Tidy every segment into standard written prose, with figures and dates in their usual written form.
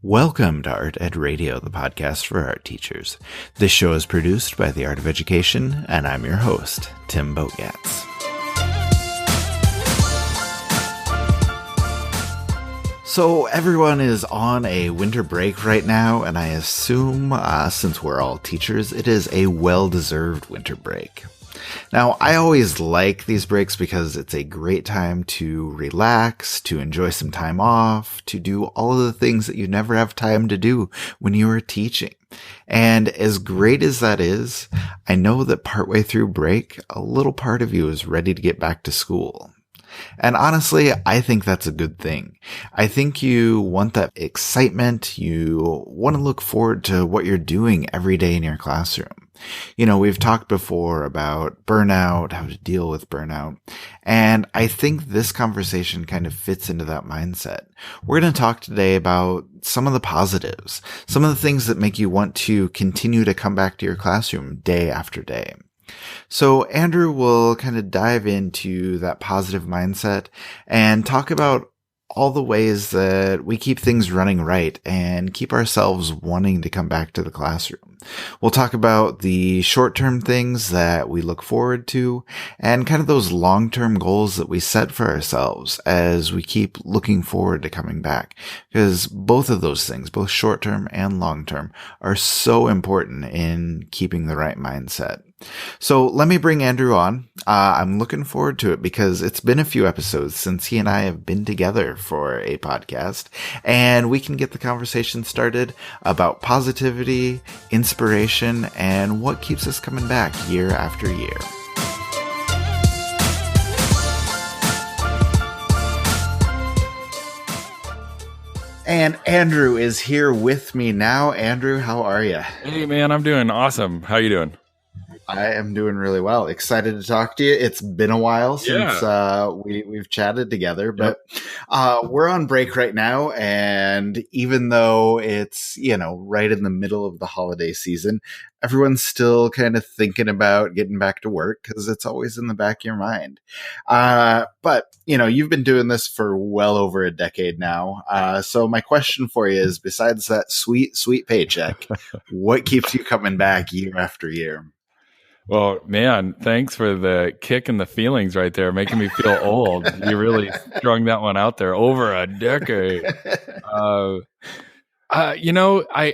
Welcome to Art Ed Radio, the podcast for art teachers. This show is produced by The Art of Education, and I'm your host, Tim Bogatz. So everyone is on a winter break right now, and I assume, since we're all teachers, it is a well-deserved winter break. Now, I always like these breaks because it's a great time to relax, to enjoy some time off, to do all of the things that you never have time to do when you are teaching. And as great as that is, I know that partway through break, a little part of you is ready to get back to school. And honestly, I think that's a good thing. I think you want that excitement. You want to look forward to what you're doing every day in your classroom. You know, we've talked before about burnout, how to deal with burnout. And I think this conversation kind of fits into that mindset. We're going to talk today about some of the positives, some of the things that make you want to continue to come back to your classroom day after day. So Andrew will kind of dive into that positive mindset and talk about all the ways that we keep things running right and keep ourselves wanting to come back to the classroom. We'll talk about the short-term things that we look forward to and kind of those long-term goals that we set for ourselves as we keep looking forward to coming back. Because both of those things, both short-term and long-term, are so important in keeping the right mindset. So let me bring Andrew on. I'm looking forward to it because it's been a few episodes since he and I have been together for a podcast, and we can get the conversation started about positivity, inspiration, and what keeps us coming back year after year. And Andrew is here with me now. Andrew, how are you? Hey, man, I'm doing awesome. How you doing? I am doing really well. Excited to talk to you. It's been a while since we've chatted together, but we're on break right now. And even though it's, right in the middle of the holiday season, everyone's still kind of thinking about getting back to work because it's always in the back of your mind. But, you've been doing this for well over a decade now. So my question for you is, besides that sweet, sweet paycheck, what keeps you coming back year after year? Well, man, thanks for the kick and the feelings right there, making me feel old. You really strung that one out there. Over a decade. I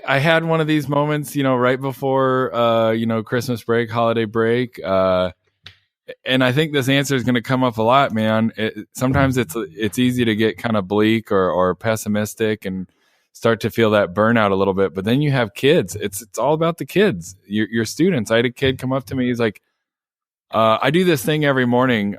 had one of these moments, right before, Christmas break, holiday break. And I think this answer is going to come up a lot, man. Sometimes it's easy to get kind of bleak or pessimistic and start to feel that burnout a little bit, but then you have kids. It's all about the kids, your students. I had a kid come up to me. He's like, I do this thing every morning.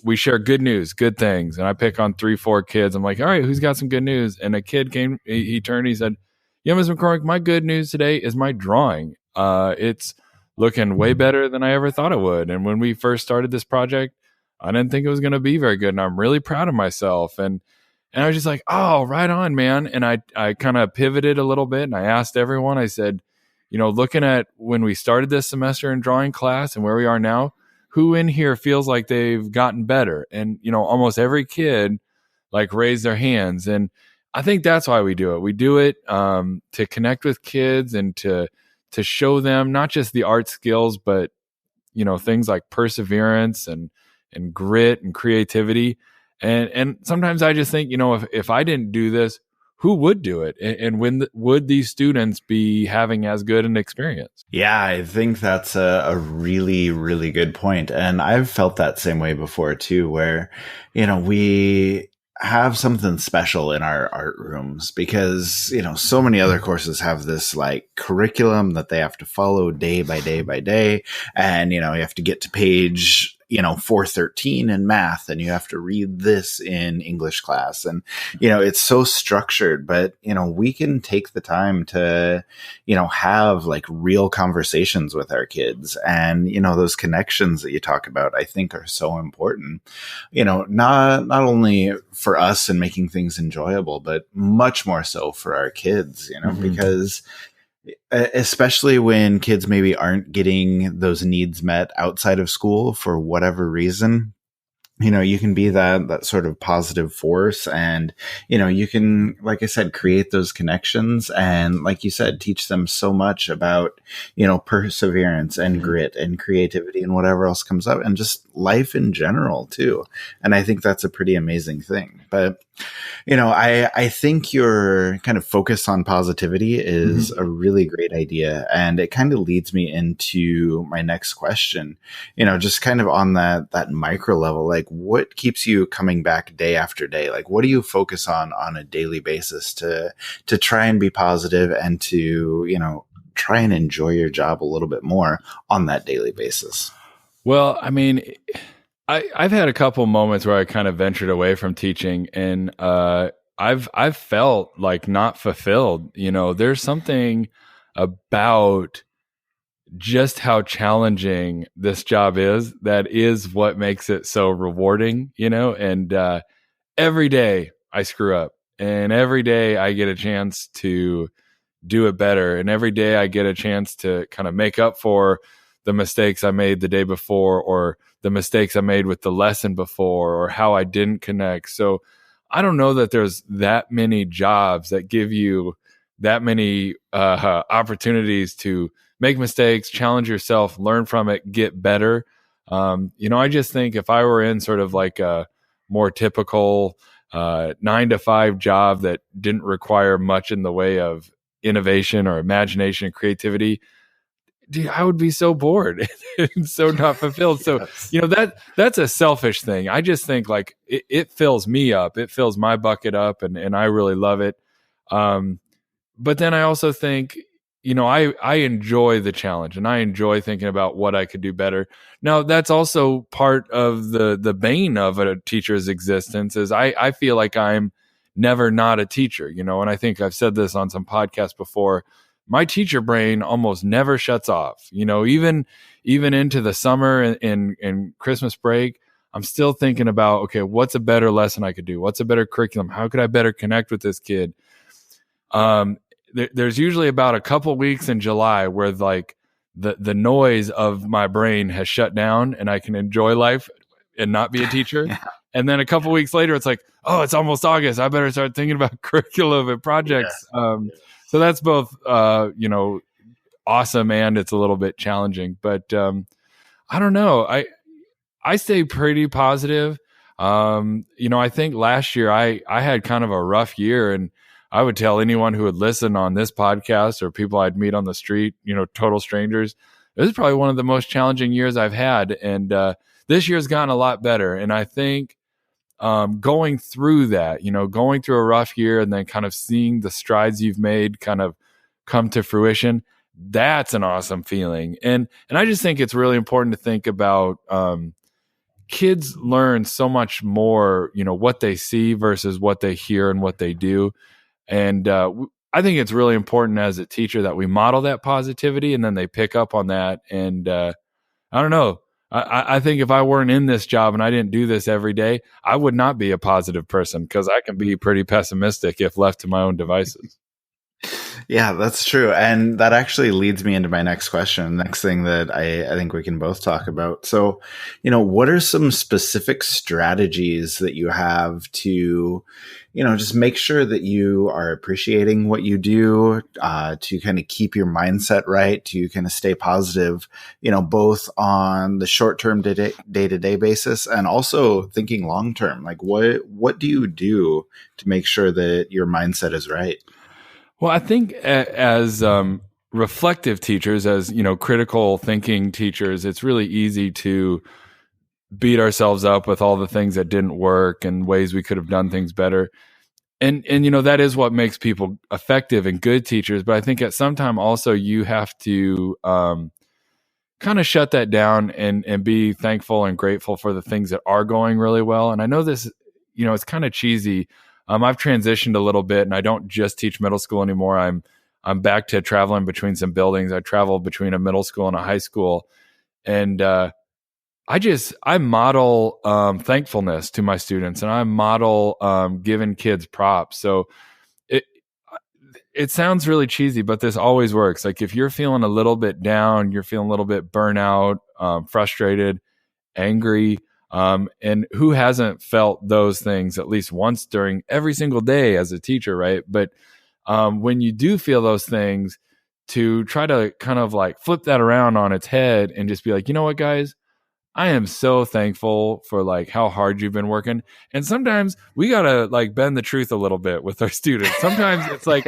We share good news, good things. And I pick on 3-4 kids. I'm like, all right, who's got some good news? And a kid came, he turned, he said, yeah, Ms. McCormick, my good news today is my drawing. It's looking way better than I ever thought it would. And when we first started this project, I didn't think it was going to be very good. And I'm really proud of myself. And I was just like, oh, right on, man. And I kind of pivoted a little bit and I asked everyone, I said, looking at when we started this semester in drawing class and where we are now, who in here feels like they've gotten better? And, almost every kid raised their hands. And I think that's why we do it. We do it to connect with kids and to show them not just the art skills, but, things like perseverance and grit and creativity. And sometimes I just think, if I didn't do this, who would do it? And when would these students be having as good an experience? Yeah, I think that's a really, really good point. And I've felt that same way before too, where, we have something special in our art rooms because, so many other courses have this curriculum that they have to follow day by day by day. And, you have to get to page 413 in math and you have to read this in English class. And, it's so structured, but, we can take the time to, have real conversations with our kids. And, those connections that you talk about, I think are so important, not only for us and making things enjoyable, but much more so for our kids, because especially when kids maybe aren't getting those needs met outside of school for whatever reason, you can be that sort of positive force, and you can, like I said, create those connections, and like you said, teach them so much about perseverance and grit and creativity and whatever else comes up, and just life in general too. And I think that's a pretty amazing thing. But I think your kind of focus on positivity is a really great idea. And it kind of leads me into my next question, just kind of on that micro level, like what keeps you coming back day after day? Like, what do you focus on a daily basis to try and be positive and to, try and enjoy your job a little bit more on that daily basis? Well, I mean, I've had a couple moments where I kind of ventured away from teaching, and I've felt like not fulfilled. There's something about just how challenging this job is that is what makes it so rewarding. And every day I screw up, and every day I get a chance to do it better, and every day I get a chance to kind of make up for the mistakes I made the day before, or the mistakes I made with the lesson before, or how I didn't connect. So I don't know that there's that many jobs that give you that many opportunities to make mistakes, challenge yourself, learn from it, get better. I just think if I were in sort of like a more typical 9-to-5 job that didn't require much in the way of innovation or imagination and creativity, dude, I would be so bored and so not fulfilled. So, that's a selfish thing. I just think like it fills me up. It fills my bucket up, and I really love it. But then I also think, I enjoy the challenge, and I enjoy thinking about what I could do better. Now, that's also part of the bane of a teacher's existence is I feel like I'm never not a teacher, and I think I've said this on some podcasts before. My teacher brain almost never shuts off. Even into the summer and Christmas break, I'm still thinking about, okay, what's a better lesson I could do? What's a better curriculum? How could I better connect with this kid? There's usually about a couple weeks in July where like the noise of my brain has shut down, and I can enjoy life and not be a teacher. Yeah. And then a couple weeks later, it's like, oh, it's almost August. I better start thinking about curriculum and projects. Yeah. So that's both, awesome, and it's a little bit challenging. But I don't know. I stay pretty positive. I think last year I had kind of a rough year, and I would tell anyone who would listen on this podcast or people I'd meet on the street, total strangers, it was probably one of the most challenging years I've had. And this year's gotten a lot better. And I think going through that, going through a rough year and then kind of seeing the strides you've made kind of come to fruition, that's an awesome feeling. And I just think it's really important to think about kids learn so much more, what they see versus what they hear and what they do. And I think it's really important as a teacher that we model that positivity, and then they pick up on that. And I don't know. I think if I weren't in this job and I didn't do this every day, I would not be a positive person, because I can be pretty pessimistic if left to my own devices. Yeah, that's true. And that actually leads me into my next question, next thing that I think we can both talk about. So, what are some specific strategies that you have to, just make sure that you are appreciating what you do, to kind of keep your mindset right, to kind of stay positive, both on the short-term day-to-day basis and also thinking long-term? Like what do you do to make sure that your mindset is right? Well, I think as reflective teachers, as critical thinking teachers, it's really easy to beat ourselves up with all the things that didn't work and ways we could have done things better. And that is what makes people effective and good teachers. But I think at some time also you have to kind of shut that down and be thankful and grateful for the things that are going really well. And I know this, it's kind of cheesy. I've transitioned a little bit, and I don't just teach middle school anymore. I'm back to traveling between some buildings. I travel between a middle school and a high school, and I model thankfulness to my students, and I model giving kids props. So it sounds really cheesy, but this always works. Like if you're feeling a little bit down, you're feeling a little bit burnout, frustrated, angry, And who hasn't felt those things at least once during every single day as a teacher, right? But when you do feel those things, to try to kind of like flip that around on its head and just be like, you know what, guys, I am so thankful for like how hard you've been working. And sometimes we got to like bend the truth a little bit with our students. Sometimes it's like,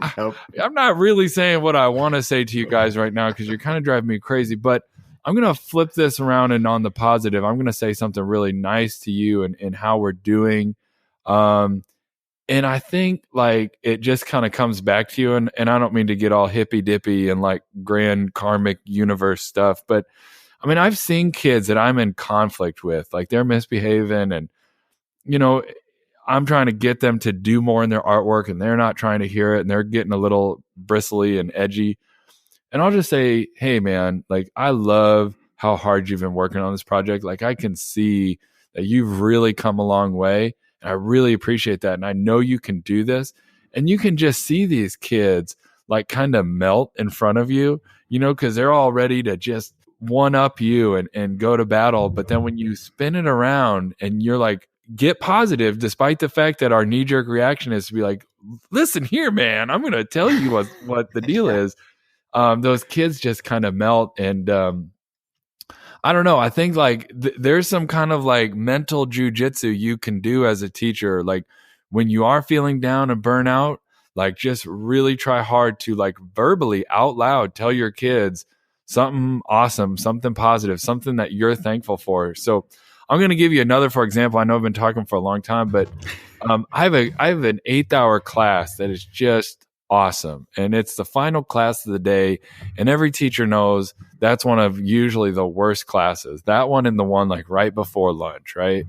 I'm not really saying what I want to say to you guys right now because you're kind of driving me crazy, but I'm going to flip this around and on the positive, I'm going to say something really nice to you and how we're doing. And I think like it just kind of comes back to you. And I don't mean to get all hippy dippy and like grand karmic universe stuff, but I mean, I've seen kids that I'm in conflict with, like they're misbehaving and, you know, I'm trying to get them to do more in their artwork and they're not trying to hear it and they're getting a little bristly and edgy. And I'll just say, hey, man, like I love how hard you've been working on this project. Like I can see that you've really come a long way. And I really appreciate that. And I know you can do this. And you can just see these kids like kind of melt in front of you, you know, because they're all ready to just one up you and go to battle. But then when you spin it around and you're like, get positive, despite the fact that our knee jerk reaction is to be like, listen here, man, I'm going to tell you what the deal is. Those kids just kind of melt. And I don't know. I think like there's some kind of like mental jujitsu you can do as a teacher. Like when you are feeling down and burn out, like just really try hard to like verbally out loud tell your kids something awesome, something positive, something that you're thankful for. So I'm going to give you another, for example. I know I've been talking for a long time, but I have an 8-hour class that is just awesome. And it's the final class of the day. And every teacher knows that's one of usually the worst classes. That one and the one like right before lunch, right?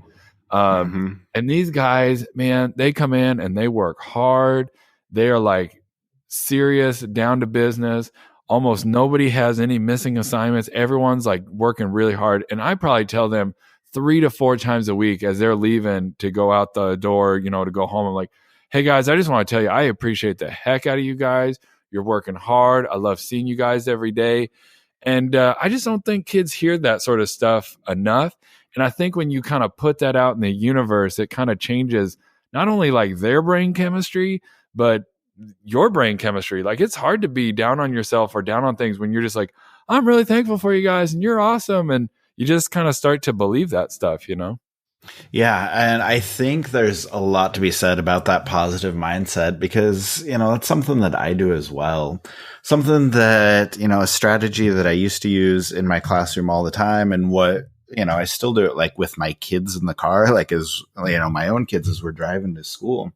And these guys, man, they come in and they work hard. They are like serious, down to business. Almost nobody has any missing assignments. Everyone's like working really hard. And I probably tell them 3 to 4 times a week as they're leaving to go out the door, you know, to go home. I'm like, hey guys, I just want to tell you, I appreciate the heck out of you guys. You're working hard. I love seeing you guys every day. And I just don't think kids hear that sort of stuff enough. And I think when you kind of put that out in the universe, it kind of changes not only like their brain chemistry, but your brain chemistry. Like it's hard to be down on yourself or down on things when you're just like, I'm really thankful for you guys and you're awesome. And you just kind of start to believe that stuff, you know? Yeah. And I think there's a lot to be said about that positive mindset because, you know, it's something that I do as well. Something that, you know, a strategy that I used to use in my classroom all the time and what, you know, I still do it like with my kids in the car, like as, you know, my own kids as we're driving to school,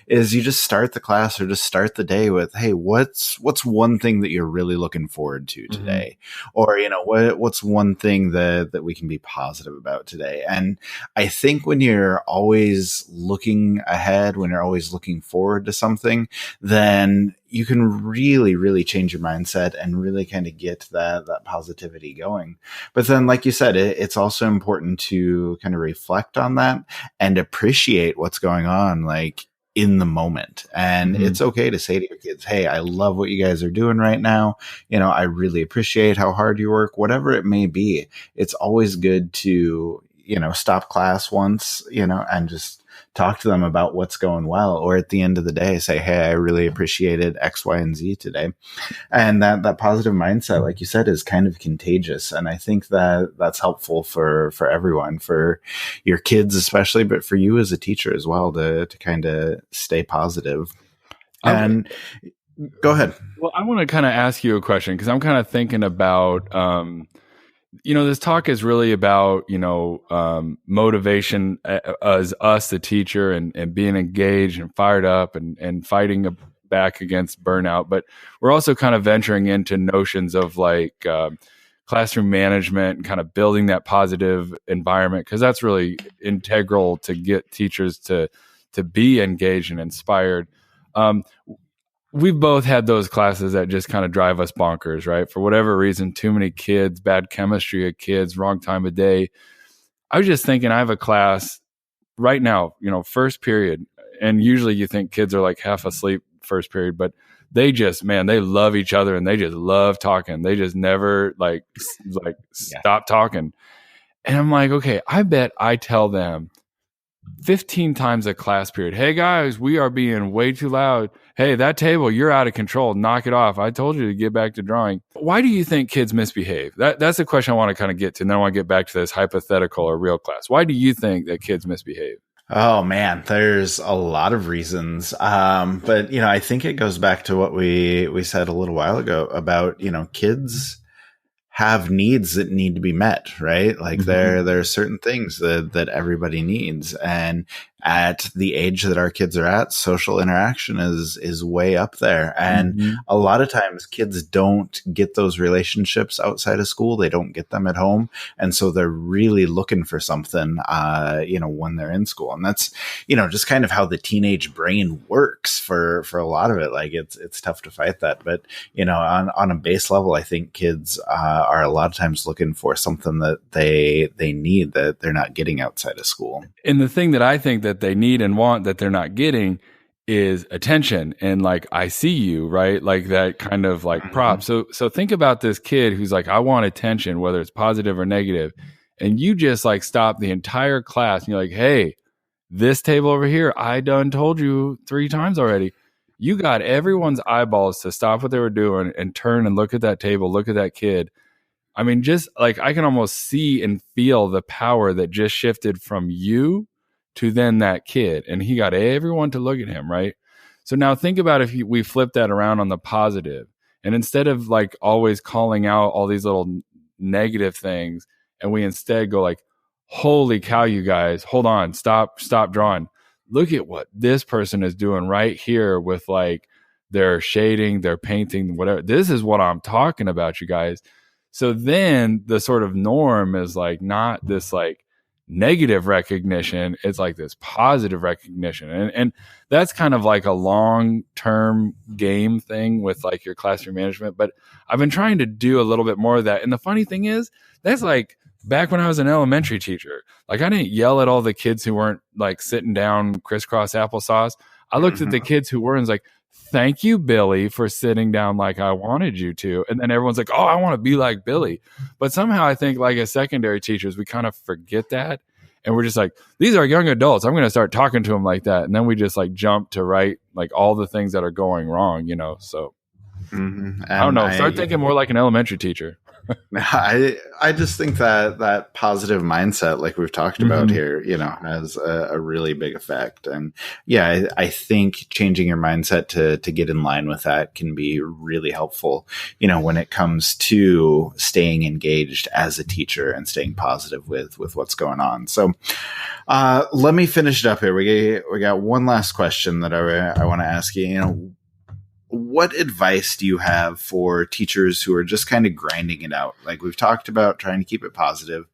is you just start the class or just start the day with, hey, what's one thing that you're really looking forward to today? Or, you know, what's one thing that we can be positive about today? And I think when you're always looking ahead, when you're always looking forward to something, then you can really, really change your mindset and really kind of get that positivity going. But then, like you said, it's also important to kind of reflect on that and appreciate what's going on, like in the moment. And it's okay to say to your kids, hey, I love what you guys are doing right now. You know, I really appreciate how hard you work, whatever it may be. It's always good to, you know, stop class once, you know, and just talk to them about what's going well, or at the end of the day, say, hey, I really appreciated X, Y, and Z today. And that positive mindset, like you said, is kind of contagious. And I think that that's helpful for everyone, for your kids especially, but for you as a teacher as well, to kind of stay positive. And go ahead. Well, I want to kind of ask you a question because I'm kind of thinking about, you know, this talk is really about, you know, motivation as us, the teacher, and being engaged and fired up and fighting back against burnout. But we're also kind of venturing into notions of like classroom management and kind of building that positive environment, because that's really integral to get teachers to be engaged and inspired. We've both had those classes that just kind of drive us bonkers, right? For whatever reason, too many kids, bad chemistry of kids, wrong time of day. I was just thinking, I have a class right now, you know, first period. And usually you think kids are like half asleep first period, but they just, man, they love each other and they just love talking. They just never like stop talking. And I'm like, okay, I bet I tell them 15 times a class period, hey guys, we are being way too loud. Hey, that table, you're out of control. Knock it off. I told you to get back to drawing. Why do you think kids misbehave? That's the question I want to kind of get to. And then I want to get back to this hypothetical or real class. Why do you think that kids misbehave? Oh man, there's a lot of reasons. But I think it goes back to what we said a little while ago about, kids have needs that need to be met, right? Like there are certain things that everybody needs. And at the age that our kids are at, social interaction is way up there. And a lot of times kids don't get those relationships outside of school. They don't get them at home. And so they're really looking for something, when they're in school. And that's, just kind of how the teenage brain works for a lot of it. Like it's tough to fight that. But, on a base level, I think kids are a lot of times looking for something that they need that they're not getting outside of school. And the thing that I think that they need and want that they're not getting is attention and like, I see you, right? Like that kind of like prop. So think about this kid who's like, I want attention, whether it's positive or negative. And you just like stop the entire class and you're like, hey, this table over here, I done told you 3 times already. You got everyone's eyeballs to stop what they were doing and turn and look at that table, look at that kid. I mean, just like I can almost see and feel the power that just shifted from you to then that kid. And he got everyone to look at him, right? So now think about if we flip that around on the positive. And instead of like always calling out all these little negative things, and we instead go like, holy cow, you guys, hold on, stop drawing. Look at what this person is doing right here with like their shading, their painting, whatever. This is what I'm talking about, you guys. So then the sort of norm is like not this like negative recognition. It's like this positive recognition. And that's kind of like a long-term game thing with like your classroom management. But I've been trying to do a little bit more of that. And the funny thing is, that's like back when I was an elementary teacher. Like I didn't yell at all the kids who weren't like sitting down crisscross applesauce. I looked at the kids who were and was like, thank you, Billy, for sitting down like I wanted you to. And then everyone's like, oh, I want to be like Billy. But somehow I think like as secondary teachers, we kind of forget that. And we're just like, these are young adults. I'm going to start talking to them like that. And then we just like jump to write like all the things that are going wrong, So I don't know. Start thinking more like an elementary teacher. I just think that positive mindset, like we've talked about here, has a really big effect. And yeah, I think changing your mindset to get in line with that can be really helpful, when it comes to staying engaged as a teacher and staying positive with what's going on. So let me finish it up here. We got one last question that I want to ask you. What advice do you have for teachers who are just kind of grinding it out? Like we've talked about trying to keep it positive,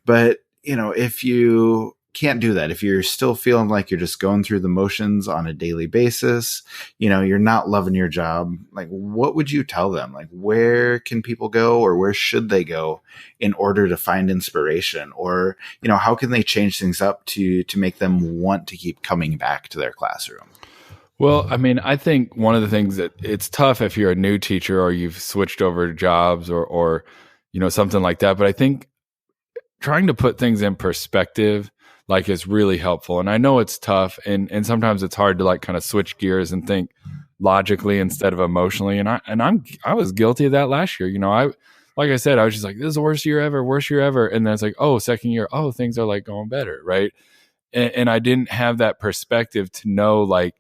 but if you can't do that, if you're still feeling like you're just going through the motions on a daily basis, you're not loving your job, like what would you tell them? Like where can people go or where should they go in order to find inspiration? Or, how can they change things up to make them want to keep coming back to their classroom? Well, I mean, I think one of the things that it's tough if you're a new teacher or you've switched over jobs or something like that. But I think trying to put things in perspective, like is really helpful. And I know it's tough and sometimes it's hard to like kind of switch gears and think logically instead of emotionally. And I was guilty of that last year. Like I said, I was just like, this is the worst year ever. And then it's like, oh, second year, oh, things are like going better. Right. And I didn't have that perspective to know like,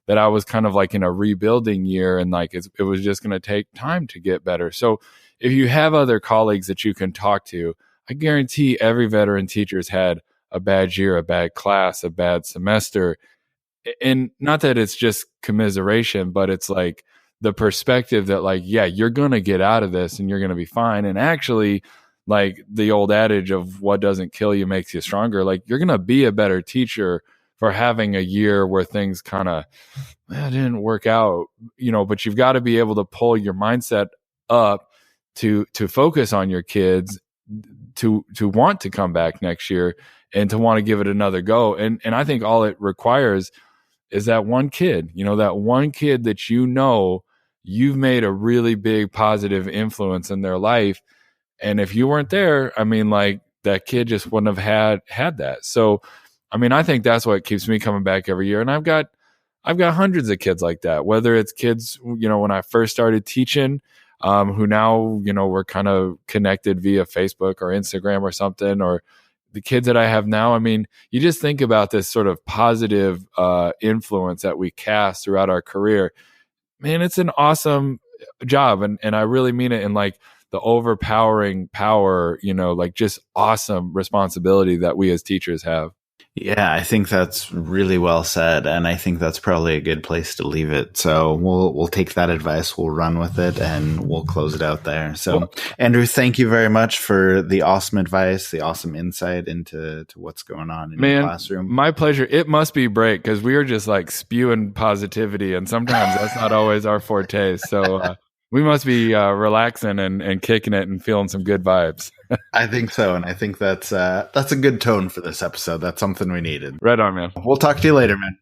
that I was kind of like in a rebuilding year and like it was just going to take time to get better. So if you have other colleagues that you can talk to, I guarantee every veteran teacher's had a bad year, a bad class, a bad semester. And not that it's just commiseration, but it's like the perspective that like, yeah, you're going to get out of this and you're going to be fine. And actually, like the old adage of what doesn't kill you makes you stronger, like you're going to be a better teacher for having a year where things kind of didn't work out, but you've got to be able to pull your mindset up to focus on your kids, to want to come back next year and to want to give it another go. And I think all it requires is that one kid, that you've made a really big positive influence in their life. And if you weren't there, I mean, like that kid just wouldn't have had that. So, I mean, I think that's what keeps me coming back every year. And I've got hundreds of kids like that, whether it's kids, when I first started teaching, who now, we're kind of connected via Facebook or Instagram or something, or the kids that I have now. I mean, you just think about this sort of positive influence that we cast throughout our career. Man, it's an awesome job. And I really mean it in like the overpowering power, like just awesome responsibility that we as teachers have. Yeah, I think that's really well said, and I think that's probably a good place to leave it. So we'll take that advice, we'll run with it, and we'll close it out there. So, Andrew, thank you very much for the awesome advice, the awesome insight into what's going on in your classroom. My pleasure. It must be break because we are just like spewing positivity, and sometimes that's not always our forte. So we must be relaxing and kicking it and feeling some good vibes. I think so, and I think that's a good tone for this episode. That's something we needed. Right on, man. We'll talk to you later, man.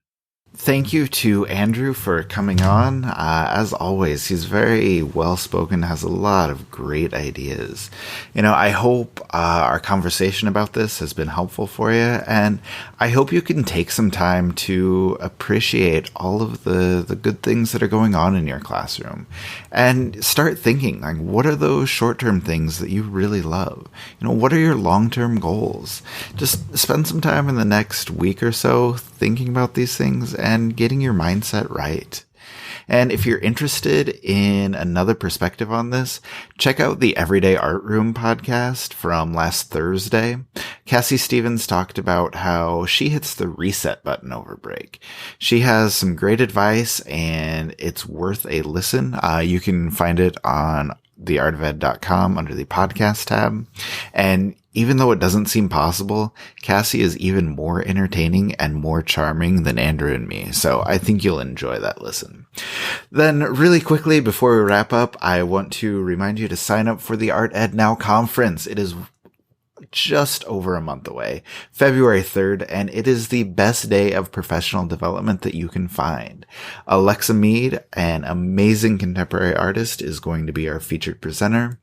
Thank you to Andrew for coming on. As always, he's very well-spoken, has a lot of great ideas. I hope our conversation about this has been helpful for you, and I hope you can take some time to appreciate all of the good things that are going on in your classroom and start thinking, like, what are those short-term things that you really love? What are your long-term goals? Just spend some time in the next week or so thinking about these things and getting your mindset right. And if you're interested in another perspective on this, check out the Everyday Art Room podcast from last Thursday. Cassie Stevens talked about how she hits the reset button over break. She has some great advice, and it's worth a listen. You can find it on theartofed.com under the podcast tab. And even though it doesn't seem possible, Cassie is even more entertaining and more charming than Andrew and me. So I think you'll enjoy that listen. Then really quickly, before we wrap up, I want to remind you to sign up for the Art Ed Now conference. It is just over a month away, February 3rd, and it is the best day of professional development that you can find. Alexa Mead, an amazing contemporary artist, is going to be our featured presenter.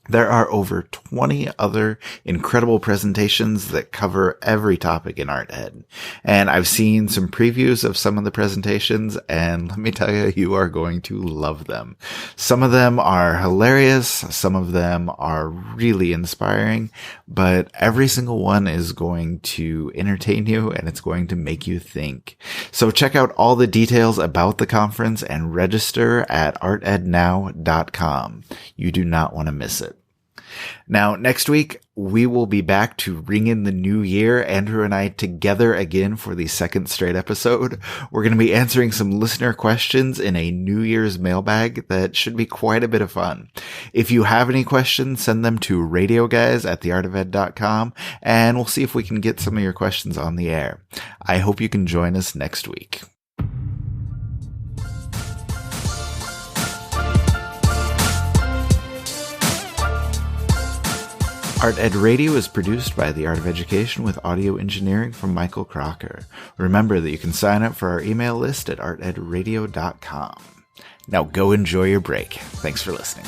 There are over 20 other incredible presentations that cover every topic in art ed. And I've seen some previews of some of the presentations, and let me tell you, you are going to love them. Some of them are hilarious. Some of them are really inspiring, but every single one is going to entertain you and it's going to make you think. So check out all the details about the conference and register at artednow.com. You do not want to miss it. Now, next week, we will be back to ring in the new year, Andrew and I together again for the second straight episode. We're going to be answering some listener questions in a New Year's mailbag that should be quite a bit of fun. If you have any questions, send them to radioguys@theartofed.com, and we'll see if we can get some of your questions on the air. I hope you can join us next week. Art Ed Radio is produced by The Art of Education with audio engineering from Michael Crocker. Remember that you can sign up for our email list at artedradio.com. Now go enjoy your break. Thanks for listening.